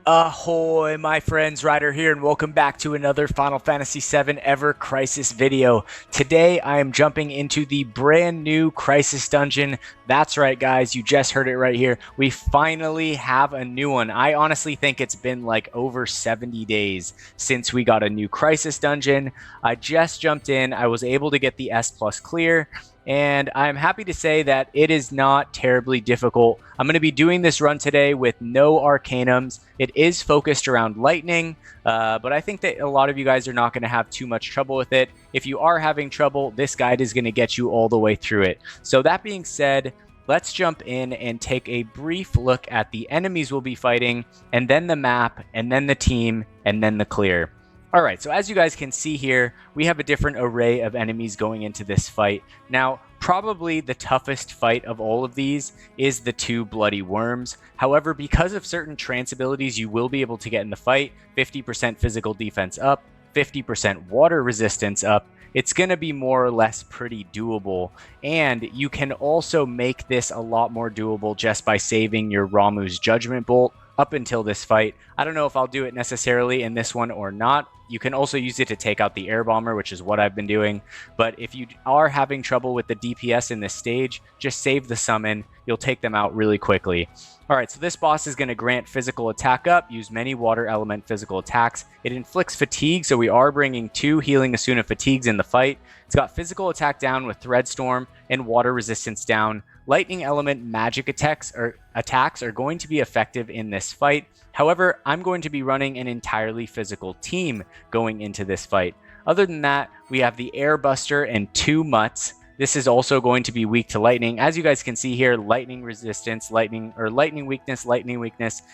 Ahoy, my friends, Ryder here, and welcome back to another Final Fantasy VII Ever Crisis video. Today, I am jumping into the brand new Crisis Dungeon. That's right, guys, you just heard it right here. We finally have a new one. I honestly think it's been like over 70 days since we got a new Crisis Dungeon. I just jumped in. I was able to get the S+ clear. And I'm happy to say that it is not terribly difficult. I'm going to be doing this run today with no Arcanums. It is focused around lightning, but I think that a lot of you guys are not going to have too much trouble with it. If you are having trouble, this guide is going to get you all the way through it. So that being said, let's jump in and take a brief look at the enemies we'll be fighting, and then the map, and then the team, and then the clear. Alright, so as you guys can see here, we have a different array of enemies going into this fight. Now, probably the toughest fight of all of these is the 2 bloody worms. However, because of certain trance abilities you will be able to get in the fight, 50% physical defense up, 50% water resistance up, it's going to be more or less pretty doable. And you can also make this a lot more doable just by saving your Ramuh's Judgment Bolt up until this fight. I don't know if I'll do it necessarily in this one or not. You can also use it to take out the air bomber, which is what I've been doing. But if you are having trouble with the DPS in this stage, just save the summon. You'll take them out really quickly. Alright, so this boss is going to grant physical attack up, use many water element physical attacks. It inflicts fatigue, so we are bringing 2 healing Asuna fatigues in the fight. It's got physical attack down with Threadstorm and water resistance down. Lightning element magic attacks are going to be effective in this fight. However, I'm going to be running an entirely physical team going into this fight. Other than that, we have the Air Buster and 2 Mutts. This is also going to be weak to lightning. As you guys can see here, lightning resistance, lightning weakness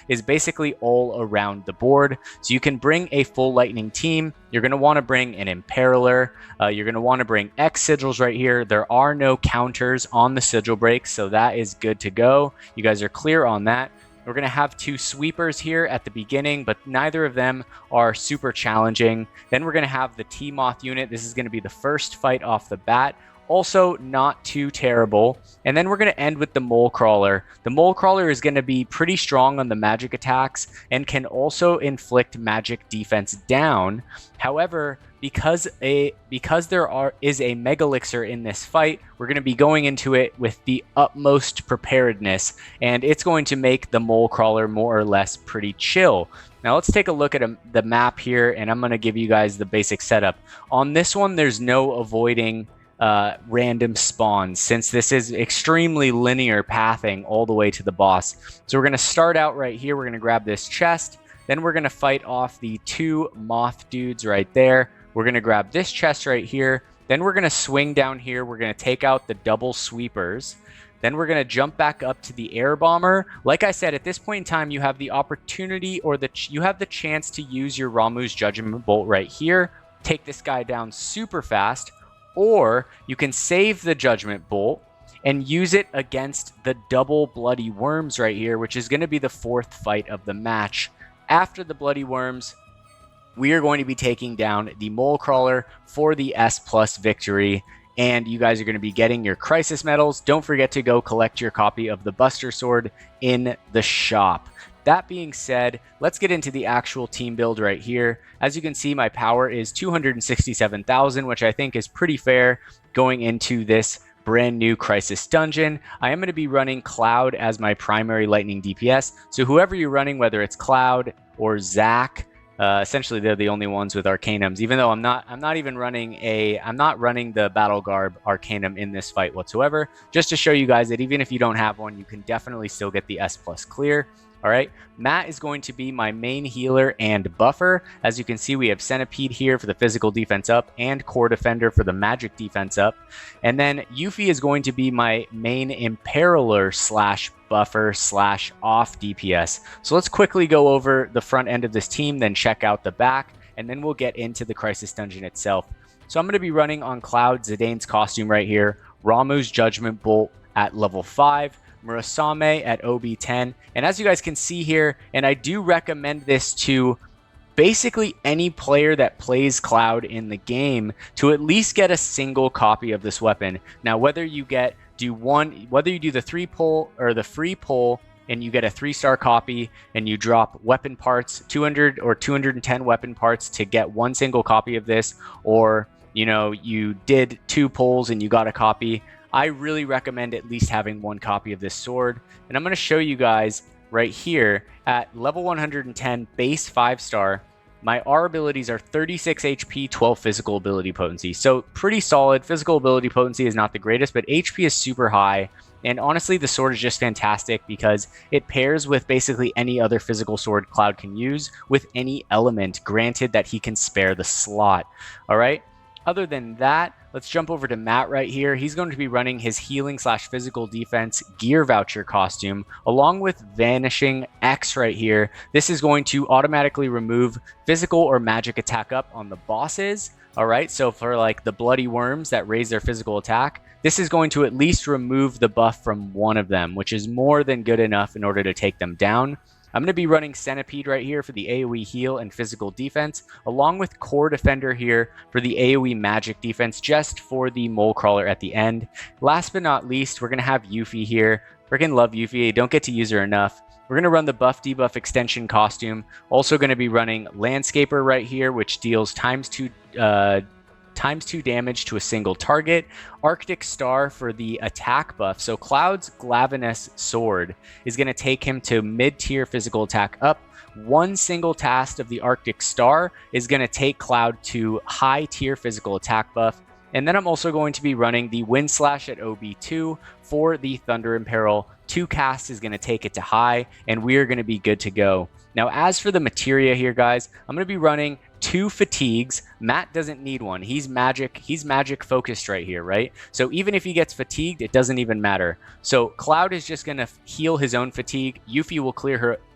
is basically all around the board. So you can bring a full lightning team. You're going to want to bring an Imperiler. You're going to want to bring X sigils right here. There are no counters on the sigil breaks, so that is good to go. You guys are clear on that. We're going to have 2 sweepers here at the beginning, but neither of them are super challenging. Then we're going to have the T-Moth unit. This is going to be the first fight off the bat. Also not too terrible. And then we're going to end with the Mole Crawler. The Mole Crawler is going to be pretty strong on the magic attacks and can also inflict magic defense down. However, because there is a Megalixir in this fight, we're going to be going into it with the utmost preparedness, and it's going to make the Mole Crawler more or less pretty chill. Now let's take a look at the map here, and I'm going to give you guys the basic setup. On this one, there's no avoiding random spawns, since this is extremely linear pathing all the way to the boss. So we're going to start out right here. We're going to grab this chest. Then we're going to fight off the 2 moth dudes right there. We're going to grab this chest right here. Then we're going to swing down here. We're going to take out the double sweepers. Then we're going to jump back up to the air bomber. Like I said, at this point in time, you have the opportunity, or you have the chance to use your Ramuh's Judgment Bolt right here. Take this guy down super fast. Or you can save the Judgment Bolt and use it against the double bloody worms right here, which is going to be the 4th fight of the match. After the bloody worms, we are going to be taking down the Mole Crawler for the S+ victory. And you guys are going to be getting your Crisis medals. Don't forget to go collect your copy of the Buster Sword in the shop. That being said, let's get into the actual team build right here. As you can see, my power is 267,000, which I think is pretty fair going into this brand new Crisis Dungeon. I am going to be running Cloud as my primary lightning DPS. So whoever you're running, whether it's Cloud or Zac, essentially they're the only ones with Arcanums. Even though I'm not running the Battle Garb Arcanum in this fight whatsoever. Just to show you guys that even if you don't have one, you can definitely still get the S+ clear. All right, Matt is going to be my main healer and buffer. As you can see, we have Centipede here for the physical defense up and Core Defender for the magic defense up. And then Yuffie is going to be my main Imperiler / buffer / off DPS. So let's quickly go over the front end of this team, then check out the back, and then we'll get into the Crisis Dungeon itself. So I'm going to be running on Cloud Zidane's costume right here, Ramuh's Judgment Bolt at level 5, Murasame at OB10. And as you guys can see here, and I do recommend this to basically any player that plays Cloud in the game to at least get a single copy of this weapon. Now, whether you do the 3 pull or the free pull and you get a 3-star copy and you drop weapon parts, 200 or 210 weapon parts to get one single copy of this, or you did 2 pulls and you got a copy, I really recommend at least having one copy of this sword. And I'm going to show you guys right here at level 110 base 5-star. My R abilities are 36 HP, 12 physical ability potency. So pretty solid. Physical ability potency is not the greatest, but HP is super high. And honestly, the sword is just fantastic because it pairs with basically any other physical sword Cloud can use with any element, granted that he can spare the slot. All right. Other than that, let's jump over to Matt right here. He's going to be running his healing / physical defense gear voucher costume along with Vanishing X right here. This is going to automatically remove physical or magic attack up on the bosses. All right, so for like the bloody worms that raise their physical attack, this is going to at least remove the buff from one of them, which is more than good enough in order to take them down. I'm going to be running Centipede right here for the AoE heal and physical defense, along with Core Defender here for the AoE magic defense, just for the mole crawler at the end. Last but not least, we're going to have Yuffie here. Freaking love Yuffie. I don't get to use her enough. We're going to run the buff debuff extension costume. Also going to be running Landscaper right here, which deals times 2 damage to a single target. Arctic Star for the attack buff. So Cloud's Glavenus sword is going to take him to mid-tier physical attack up. One single cast of the Arctic Star is going to take Cloud to high-tier physical attack buff. And then I'm also going to be running the Wind Slash at OB2 for the Thunder Imperil. 2 casts is going to take it to high, and we are going to be good to go. Now, as for the materia here, guys, I'm going to be running 2 fatigues. Matt doesn't need one. He's magic focused right here, right? So even if he gets fatigued, it doesn't even matter. So Cloud is just going to heal his own fatigue. Yuffie will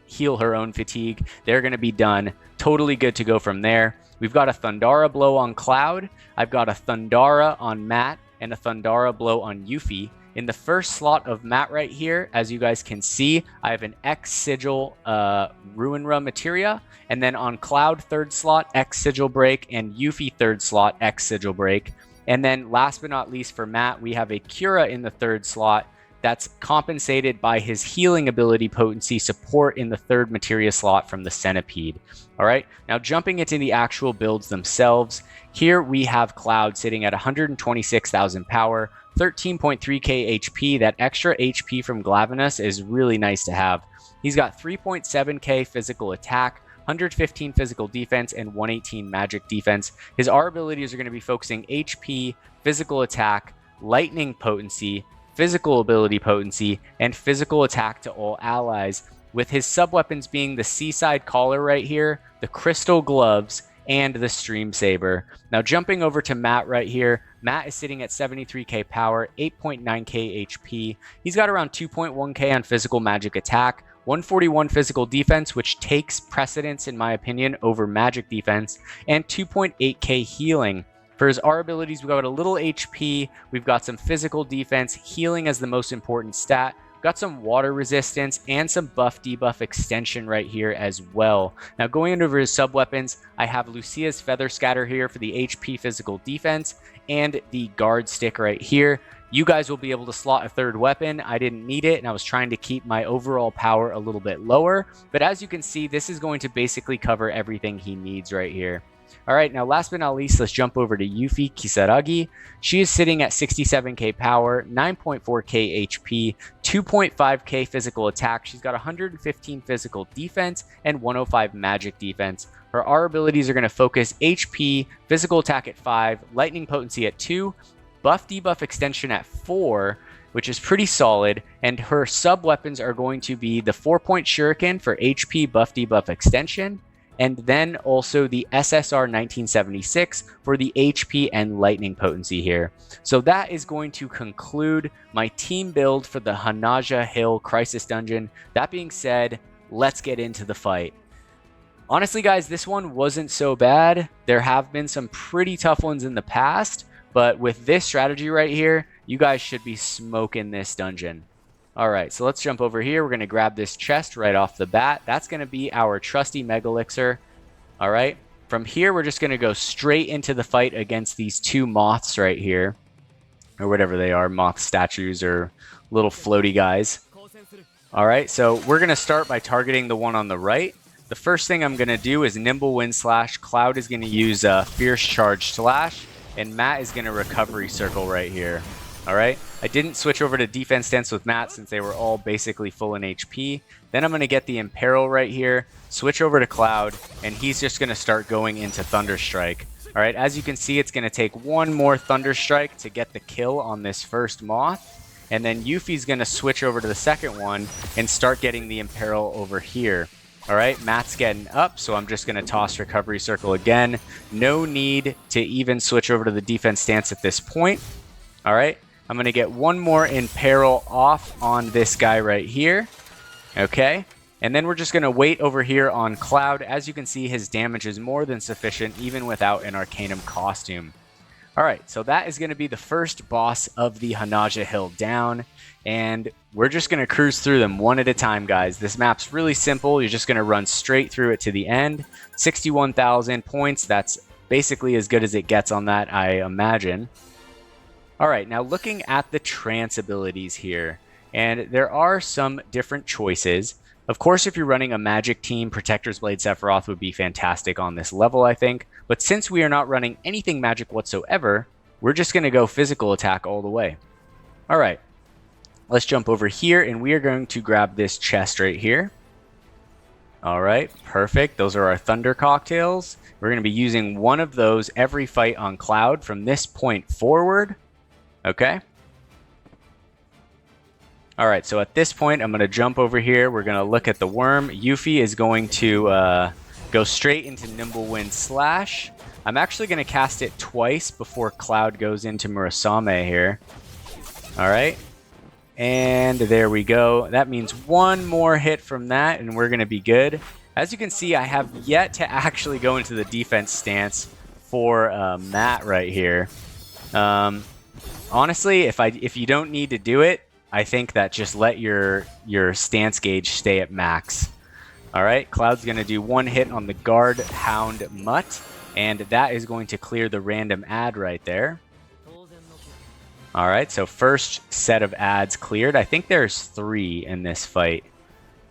heal her own fatigue. They're going to be done. Totally good to go from there. We've got a Thundara blow on Cloud. I've got a Thundara on Matt and a Thundara blow on Yuffie. In the first slot of Matt right here, as you guys can see, I have an X Sigil Ruinra Materia. And then on Cloud, 3rd slot, X Sigil Break, and Yuffie, 3rd slot, X Sigil Break. And then last but not least for Matt, we have a Cura in the 3rd slot that's compensated by his healing ability potency support in the 3rd materia slot from the Centipede. All right, now jumping into the actual builds themselves, here we have Cloud sitting at 126,000 power, 13.3k HP. That extra HP from Glavenus is really nice to have. He's got 3.7k physical attack, 115 physical defense, and 118 magic defense. His R abilities are going to be focusing HP, physical attack, lightning potency, physical ability potency, and physical attack to all allies, with his sub-weapons being the Seaside Collar right here, the Crystal Gloves, and the Stream Saber. Now jumping over to Matt right here, Matt is sitting at 73k power, 8.9k HP. He's got around 2.1k on physical magic attack, 141 physical defense, which takes precedence in my opinion over magic defense, and 2.8k healing. For his R abilities, we've got a little HP, we've got some physical defense, healing as the most important stat, we've got some water resistance, and some buff debuff extension right here as well. Now going over his sub-weapons, I have Lucia's Feather Scatter here for the HP physical defense, and the guard stick right here. You guys will be able to slot a 3rd weapon. I didn't need it, and I was trying to keep my overall power a little bit lower, but as you can see, this is going to basically cover everything he needs right here. All right, now last but not least, let's jump over to Yuffie Kisaragi. She is sitting at 67k power, 9.4k HP, 2.5k physical attack. She's got 115 physical defense and 105 magic defense. Her R abilities are going to focus HP, physical attack at 5, lightning potency at 2, buff debuff extension at 4, which is pretty solid, and her sub-weapons are going to be the 4-point shuriken for HP, buff debuff extension, and then also the SSR 1976 for the HP and lightning potency here. So that is going to conclude my team build for the Hanaja Hill Crisis Dungeon. That being said, let's get into the fight. Honestly, guys, this one wasn't so bad. There have been some pretty tough ones in the past, but with this strategy right here, you guys should be smoking this dungeon. All right, so let's jump over here. We're going to grab this chest right off the bat. That's going to be our trusty Mega Elixir. All right. From here, we're just going to go straight into the fight against these two moths right here, or whatever they are, moth statues or little floaty guys. All right, so we're going to start by targeting the one on the right. The first thing I'm going to do is Nimble Wind Slash. Cloud is going to use Fierce Charge Slash, and Matt is going to Recovery Circle right here. All right, I didn't switch over to Defense Stance with Matt since they were all basically full in HP. Then I'm going to get the Imperil right here, switch over to Cloud, and he's just going to start going into Thunder Strike. All right, as you can see, it's going to take one more Thunder Strike to get the kill on this first moth. And then Yuffie's going to switch over to the second one and start getting the Imperil over here. All right, Matt's getting up, so I'm just going to toss Recovery Circle again. No need to even switch over to the defense stance at this point. All right, I'm going to get one more Imperil off on this guy right here. Okay, and then we're just going to wait over here on Cloud. As you can see, his damage is more than sufficient even without an Arcanum Costume. All right, so that is going to be the first boss of the Hanaja Hill down, and we're just going to cruise through them one at a time, guys. This map's really simple. You're just going to run straight through it to the end. 61,000 points. That's basically as good as it gets on that, I imagine. All right, now looking at the trance abilities here, and there are some different choices. Of course, if you're running a magic team, Protector's Blade Sephiroth would be fantastic on this level, I think. But since we are not running anything magic whatsoever, we're just going to go physical attack all the way. All right, let's jump over here, and we are going to grab this chest right here. All right, perfect. Those are our Thunder Cocktails. We're going to be using one of those every fight on Cloud from this point forward. Okay. All right, so at this point, I'm going to jump over here. We're going to look at the worm. Yuffie is going to go straight into Nimble Wind Slash. I'm actually going to cast it twice before Cloud goes into Murasame here. All right, and there we go. That means one more hit from that, and we're going to be good. As you can see, I have yet to actually go into the defense stance for Matt right here. Honestly, if you don't need to do it, I think that just let your stance gauge stay at max. All right, Cloud's going to do one hit on the Guard Hound Mutt, and that is going to clear the random ad right there. All right, so first set of ads cleared. I think there's 3 in this fight.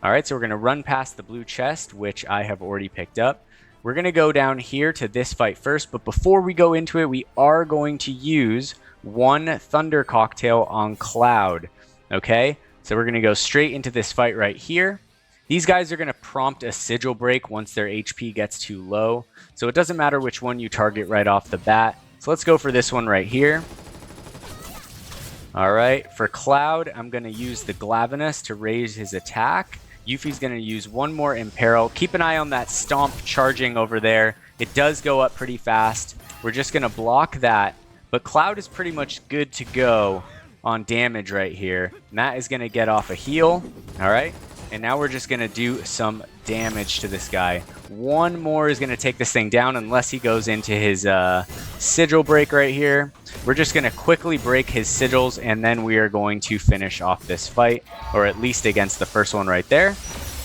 All right, so we're going to run past the blue chest, which I have already picked up. We're going to go down here to this fight first, but before we go into it, we are going to use one Thunder Cocktail on Cloud. Okay, so we're going to go straight into this fight right here. These guys are going to prompt a Sigil Break once their HP gets too low. So it doesn't matter which one you target right off the bat. So let's go for this one right here. All right, for Cloud, I'm going to use the Glavenus to raise his attack. Yuffie's going to use one more Imperil. Keep an eye on that Stomp charging over there. It does go up pretty fast. We're just going to block that. But Cloud is pretty much good to go on damage right here. Matt is going to get off a heal. All right. And now we're just going to do some damage to this guy. One more is going to take this thing down unless he goes into his Sigil Break right here. We're just going to quickly break his sigils, and then we are going to finish off this fight, or at least against the first one right there.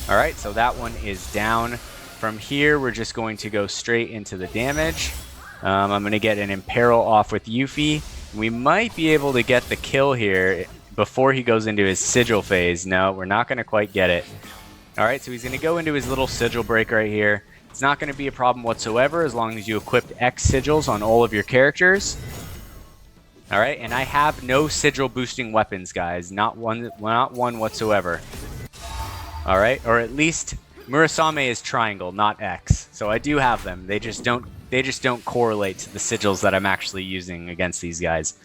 All right, so that one is down. From here, we're just going to go straight into the damage. I'm going to get an Imperil off with Yuffie. We might be able to get the kill here before he goes into his Sigil phase. No, we're not going to quite get it. All right, so he's going to go into his little Sigil Break right here. It's not going to be a problem whatsoever as long as you equip X Sigils on all of your characters. All right, and I have no Sigil boosting weapons, guys. Not one whatsoever. All right, or at least Murasame is triangle, not X. So I do have them. They just don't correlate to the sigils that I'm actually using against these guys.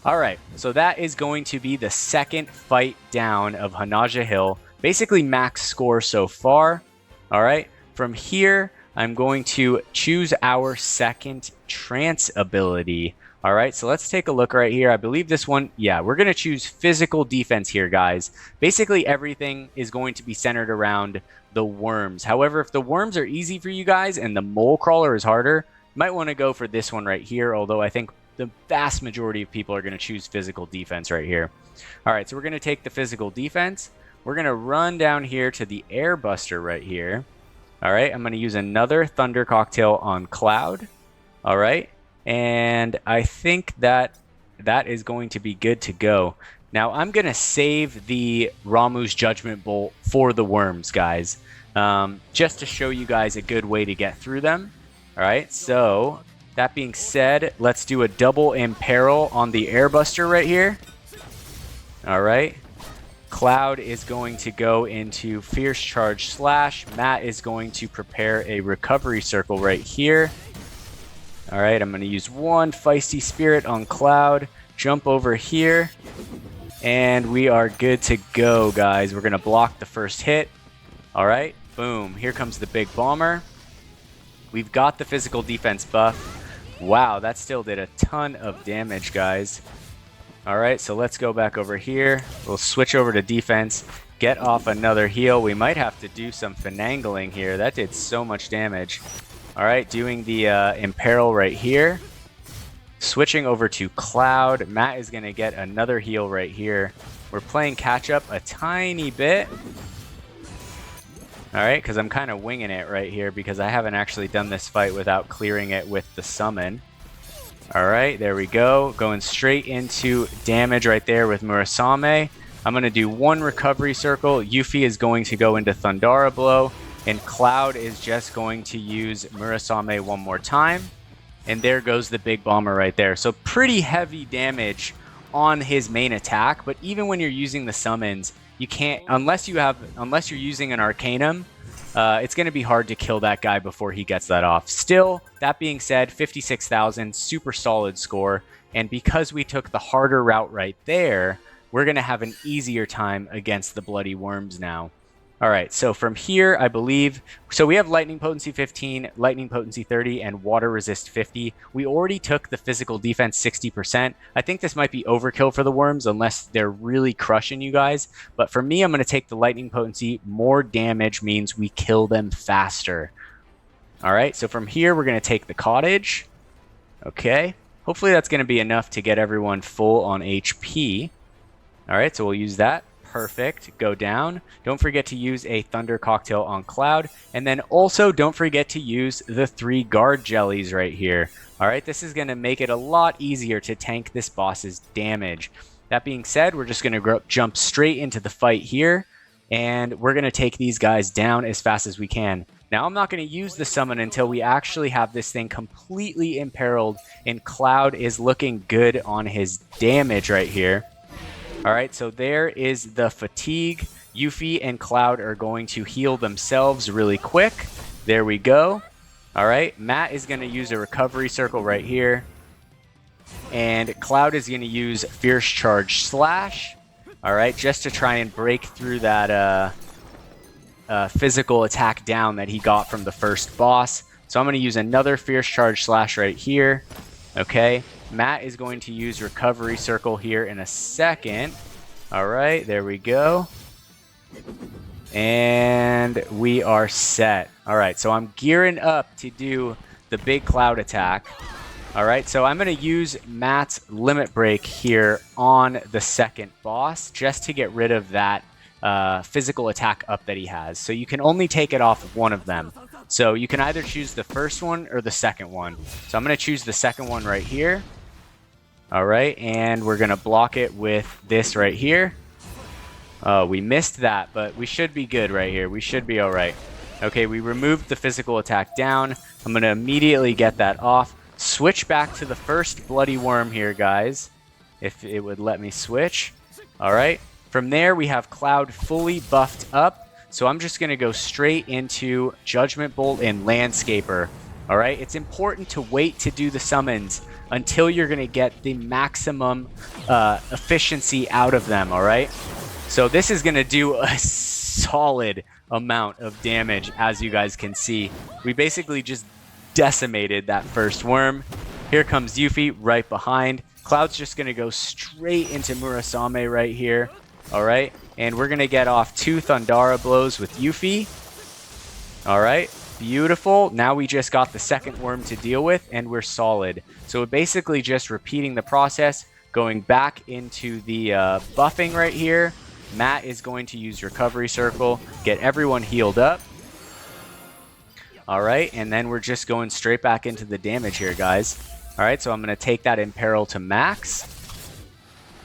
All right, so that is going to be the second fight down of Hanaja Hill. Basically max score so far. All right, from here, I'm going to choose our second trance ability. All right, so let's take a look right here. I believe this one, yeah, we're going to choose physical defense here, guys. Basically, everything is going to be centered around the worms. However, if the worms are easy for you guys and the mole crawler is harder, you might want to go for this one right here, although I think the vast majority of people are going to choose physical defense right here. All right, so we're going to take the physical defense. We're going to run down here to the air buster right here. All right, I'm going to use another Thunder Cocktail on Cloud. All right, and I think that is going to be good to go. Now, I'm going to save the Ramuh's Judgment Bolt for the worms, guys, just to show you guys a good way to get through them. All right, so that being said, let's do a double Imperil on the Airbuster right here. All right. Cloud is going to go into Fierce Charge Slash. Matt is going to prepare a Recovery Circle right here. All right, I'm going to use one Feisty Spirit on Cloud, jump over here, and we are good to go, guys. We're going to block the first hit. All right, boom. Here comes the Big Bomber. We've got the physical defense buff. Wow, that still did a ton of damage, guys. All right, so let's go back over here. We'll switch over to defense, get off another heal. We might have to do some finagling here. That did so much damage. All right, doing the Imperil right here. Switching over to Cloud. Matt is going to get another heal right here. We're playing catch up a tiny bit. All right, because I'm kind of winging it right here because I haven't actually done this fight without clearing it with the summon. All right, there we go. Going straight into damage right there with Murasame. I'm going to do one Recovery Circle. Yuffie is going to go into Thundara Blow. And Cloud is just going to use Murasame one more time. And there goes the Big Bomber right there. So pretty heavy damage on his main attack. But even when you're using the summons, you can't, unless you're using an Arcanum, it's going to be hard to kill that guy before he gets that off. Still, that being said, 56,000, super solid score. And because we took the harder route right there, we're going to have an easier time against the Bloody Worms now. All right, so from here, I believe, so we have Lightning Potency 15, Lightning Potency 30, and Water Resist 50. We already took the physical defense 60%. I think this might be overkill for the worms unless they're really crushing you guys. But for me, I'm going to take the Lightning Potency. More damage means we kill them faster. All right, so from here, we're going to take the Cottage. Okay, hopefully that's going to be enough to get everyone full on HP. All right, so we'll use that. Perfect. Go down. Don't forget to use a Thunder Cocktail on Cloud. And then also don't forget to use the 3 Guard Jellies right here. All right, this is going to make it a lot easier to tank this boss's damage. That being said, we're just going to jump straight into the fight here. And we're going to take these guys down as fast as we can. Now, I'm not going to use the summon until we actually have this thing completely imperiled. And Cloud is looking good on his damage right here. All right, so there is the fatigue. Yuffie and Cloud are going to heal themselves really quick. There we go. All right, Matt is going to use a Recovery Circle right here. And Cloud is going to use Fierce Charge Slash. All right, just to try and break through that physical attack down that he got from the first boss. So I'm going to use another Fierce Charge Slash right here. Okay. Matt is going to use Recovery Circle here in a second. All right, there we go. And we are set. All right, so I'm gearing up to do the big Cloud attack. All right, so I'm going to use Matt's Limit Break here on the second boss just to get rid of that physical attack up that he has. So you can only take it off of one of them. So you can either choose the first one or the second one. So I'm going to choose the second one right here. All right, and we're going to block it with this right here. We missed that, but we should be good right here. We should be all right. Okay, we removed the physical attack down. I'm going to immediately get that off. Switch back to the first Bloody Worm here, guys, if it would let me switch. All right, from there, we have Cloud fully buffed up. So I'm just going to go straight into Judgment Bolt and Landscaper. All right, it's important to wait to do the summons until you're going to get the maximum efficiency out of them, all right? So this is going to do a solid amount of damage, as you guys can see. We basically just decimated that first worm. Here comes Yuffie right behind. Cloud's just going to go straight into Murasame right here, all right? And we're going to get off 2 Thundara blows with Yuffie. All right. Beautiful. Now we just got the second worm to deal with, and we're solid. So we're basically just repeating the process, going back into the buffing right here. Matt is going to use Recovery Circle, get everyone healed up. All right, and then we're just going straight back into the damage here, guys. All right, so I'm going to take that Imperil to max.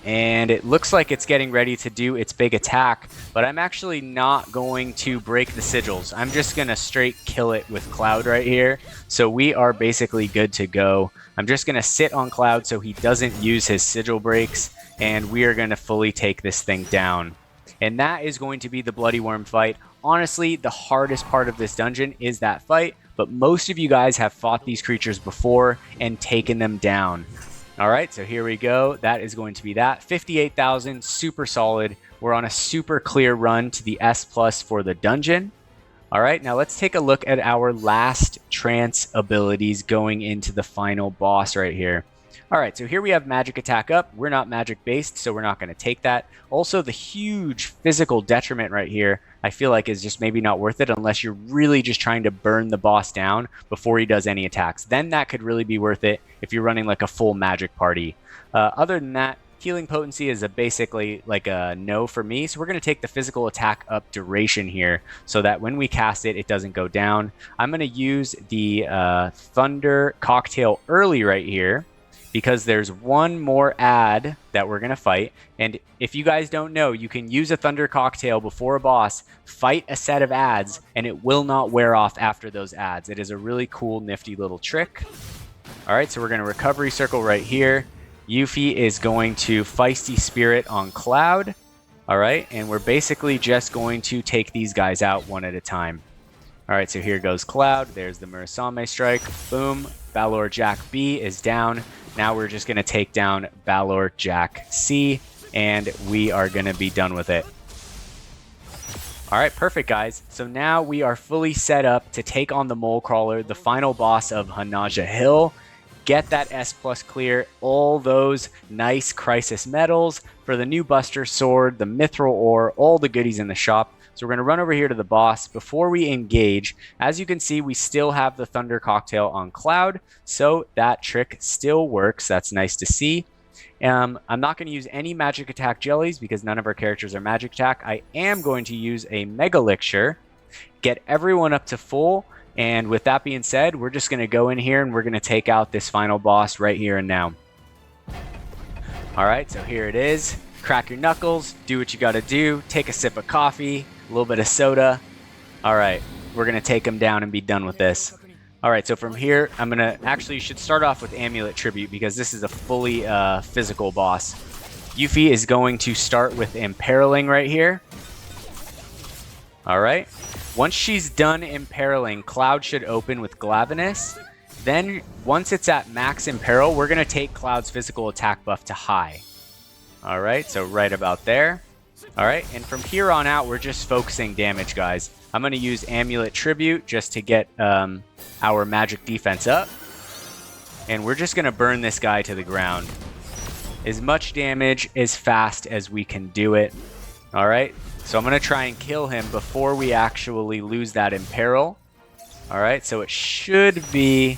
And it looks like it's getting ready to do its big attack, but I'm actually not going to break the sigils. I'm just going to straight kill it with Cloud right here. So we are basically good to go. I'm just going to sit on Cloud so he doesn't use his sigil breaks, and we are going to fully take this thing down. And that is going to be the Bloody Worm fight. Honestly, the hardest part of this dungeon is that fight, but most of you guys have fought these creatures before and taken them down. All right, so here we go. That is going to be that. 58,000, super solid. We're on a super clear run to the S+ for the dungeon. All right, now let's take a look at our last trance abilities going into the final boss right here. All right, so here we have magic attack up. We're not magic based, so we're not going to take that. Also, the huge physical detriment right here, I feel like is just maybe not worth it unless you're really just trying to burn the boss down before he does any attacks. Then that could really be worth it if you're running like a full magic party. Other than that, healing potency is basically like a no for me. So we're going to take the physical attack up duration here so that when we cast it, it doesn't go down. I'm going to use the Thunder Cocktail early right here, because there's one more ad that we're going to fight. And if you guys don't know, you can use a Thunder Cocktail before a boss, fight a set of ads, and it will not wear off after those ads. It is a really cool, nifty little trick. All right, so we're going to Recovery Circle right here. Yuffie is going to Feisty Spirit on Cloud. All right, and we're basically just going to take these guys out one at a time. All right, so here goes Cloud. There's the Murasame Strike. Boom. Balor Jack B is down. Now we're just going to take down Balor Jack C, and we are going to be done with it. All right, perfect, guys. So now we are fully set up to take on the Mole Crawler, the final boss of Hanaja Hill. Get that S+ clear, all those nice Crisis medals for the new Buster Sword, the Mithril Ore, all the goodies in the shop. So we're going to run over here to the boss. Before we engage, as you can see, we still have the Thunder Cocktail on Cloud, so that trick still works. That's nice to see. I'm not going to use any magic attack jellies because none of our characters are magic attack. I am going to use a Mega Elixir, get everyone up to full, and with that being said, we're just going to go in here and we're going to take out this final boss right here and now. All right, so here it is. Crack your knuckles, do what you got to do, take a sip of coffee, a little bit of soda. All right, we're going to take him down and be done with this. All right, so from here, I'm going to actually should start off with Amulet Tribute because this is a fully physical boss. Yuffie is going to start with Imperiling right here. All right. Once she's done Imperiling, Cloud should open with Glavenus. Then, once it's at max Imperil, we're going to take Cloud's physical attack buff to high. All right, so right about there. All right, and from here on out, we're just focusing damage, guys. I'm going to use Amulet Tribute just to get our magic defense up. And we're just going to burn this guy to the ground. As much damage as fast as we can do it. All right, so I'm going to try and kill him before we actually lose that Imperil. All right, so it should be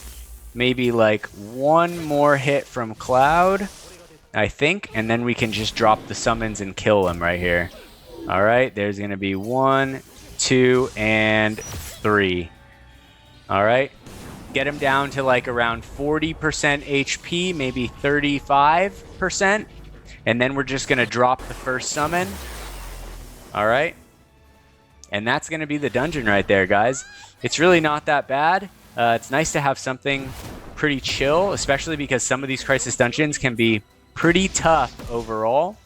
maybe like one more hit from Cloud, I think, and then we can just drop the summons and kill him right here. All right, there's going to be 1, 2, and 3. All right, get him down to like around 40% HP, maybe 35%, and then we're just going to drop the first summon. All right, and that's going to be the dungeon right there, guys. It's really not that bad. It's nice to have something pretty chill, especially because some of these Crisis dungeons can be pretty tough overall.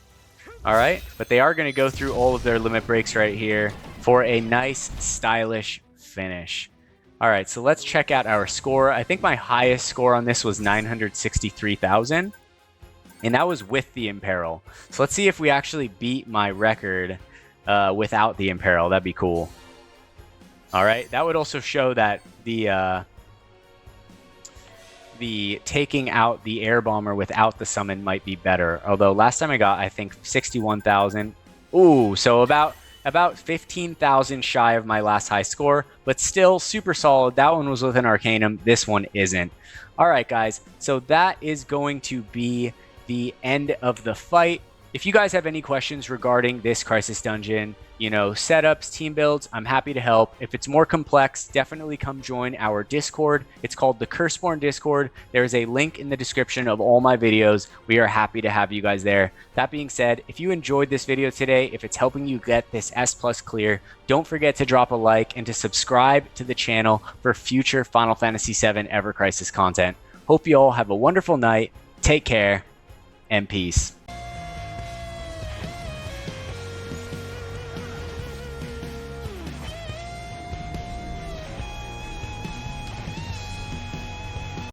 All right, but they are going to go through all of their limit breaks right here for a nice, stylish finish. All right, so let's check out our score. I think my highest score on this was 963,000, and that was with the Imperil. So let's see if we actually beat my record without the Imperil. That'd be cool. All right, that would also show that the taking out the air bomber without the summon might be better. Although last time I got, I think 61,000. Ooh, so about 15,000 shy of my last high score, but still super solid. That one was with an Arcanum. This one isn't. All right, guys. So that is going to be the end of the fight. If you guys have any questions regarding this Crisis Dungeon, setups, team builds, I'm happy to help. If it's more complex, definitely come join our Discord. It's called the Curseborn Discord. There is a link in the description of all my videos. We are happy to have you guys there. That being said, if you enjoyed this video today, if it's helping you get this S+ clear, don't forget to drop a like and to subscribe to the channel for future Final Fantasy VII Ever Crisis content. Hope you all have a wonderful night. Take care and peace.